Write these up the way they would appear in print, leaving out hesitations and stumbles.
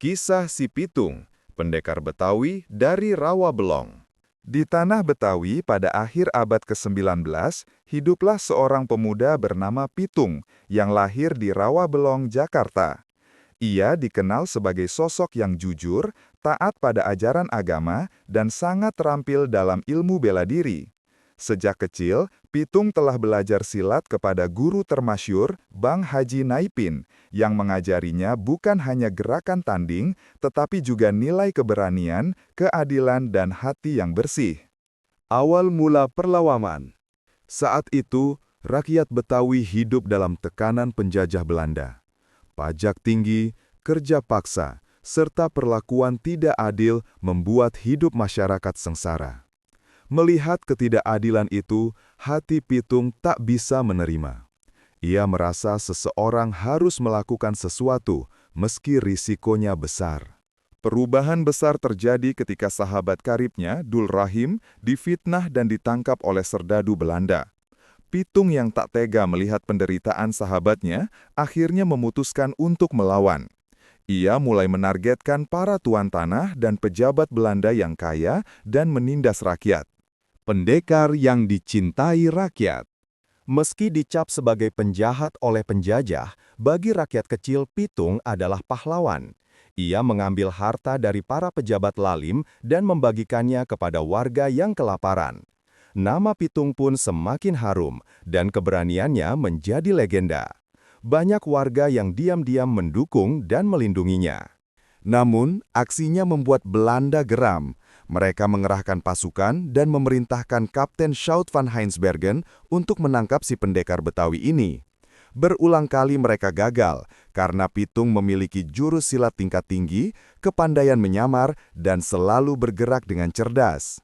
Kisah Si Pitung, pendekar Betawi dari Rawabelong. Di tanah Betawi pada akhir abad ke-19, hiduplah seorang pemuda bernama Pitung yang lahir di Rawabelong, Jakarta. Ia dikenal sebagai sosok yang jujur, taat pada ajaran agama, dan sangat terampil dalam ilmu bela diri. Sejak kecil, Pitung telah belajar silat kepada guru termasyur, Bang Haji Naipin, yang mengajarinya bukan hanya gerakan tanding, tetapi juga nilai keberanian, keadilan, dan hati yang bersih. Awal mula perlawanan. Saat itu, rakyat Betawi hidup dalam tekanan penjajah Belanda. Pajak tinggi, kerja paksa, serta perlakuan tidak adil membuat hidup masyarakat sengsara. Melihat ketidakadilan itu, hati Pitung tak bisa menerima. Ia merasa seseorang harus melakukan sesuatu, meski risikonya besar. Perubahan besar terjadi ketika sahabat karibnya, Dul Rahim, difitnah dan ditangkap oleh serdadu Belanda. Pitung yang tak tega melihat penderitaan sahabatnya, akhirnya memutuskan untuk melawan. Ia mulai menargetkan para tuan tanah dan pejabat Belanda yang kaya dan menindas rakyat. Pendekar yang dicintai rakyat. Meski dicap sebagai penjahat oleh penjajah, bagi rakyat kecil Pitung adalah pahlawan. Ia mengambil harta dari para pejabat lalim dan membagikannya kepada warga yang kelaparan. Nama Pitung pun semakin harum dan keberaniannya menjadi legenda. Banyak warga yang diam-diam mendukung dan melindunginya. Namun, aksinya membuat Belanda geram. Mereka mengerahkan pasukan dan memerintahkan Kapten Schout van Heinsbergen untuk menangkap si pendekar Betawi ini. Berulang kali mereka gagal karena Pitung memiliki jurus silat tingkat tinggi, kepandaian menyamar, dan selalu bergerak dengan cerdas.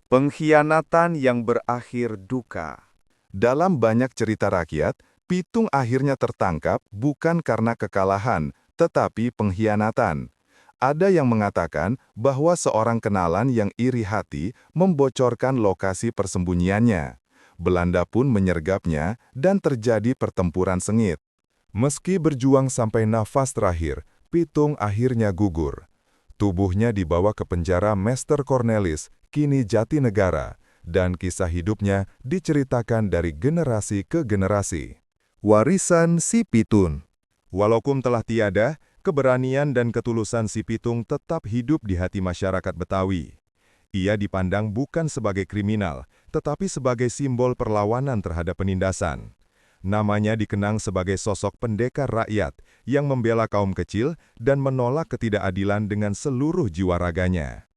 Pengkhianatan yang berakhir duka. Dalam banyak cerita rakyat, Pitung akhirnya tertangkap bukan karena kekalahan, tetapi pengkhianatan. Ada yang mengatakan bahwa seorang kenalan yang iri hati membocorkan lokasi persembunyiannya. Belanda pun menyergapnya dan terjadi pertempuran sengit. Meski berjuang sampai nafas terakhir, Pitung akhirnya gugur. Tubuhnya dibawa ke penjara Meester Cornelis, kini Jatinegara, dan kisah hidupnya diceritakan dari generasi ke generasi. Warisan Si Pitung. Walaupun telah tiada, keberanian dan ketulusan Si Pitung tetap hidup di hati masyarakat Betawi. Ia dipandang bukan sebagai kriminal, tetapi sebagai simbol perlawanan terhadap penindasan. Namanya dikenang sebagai sosok pendekar rakyat yang membela kaum kecil dan menolak ketidakadilan dengan seluruh jiwa raganya.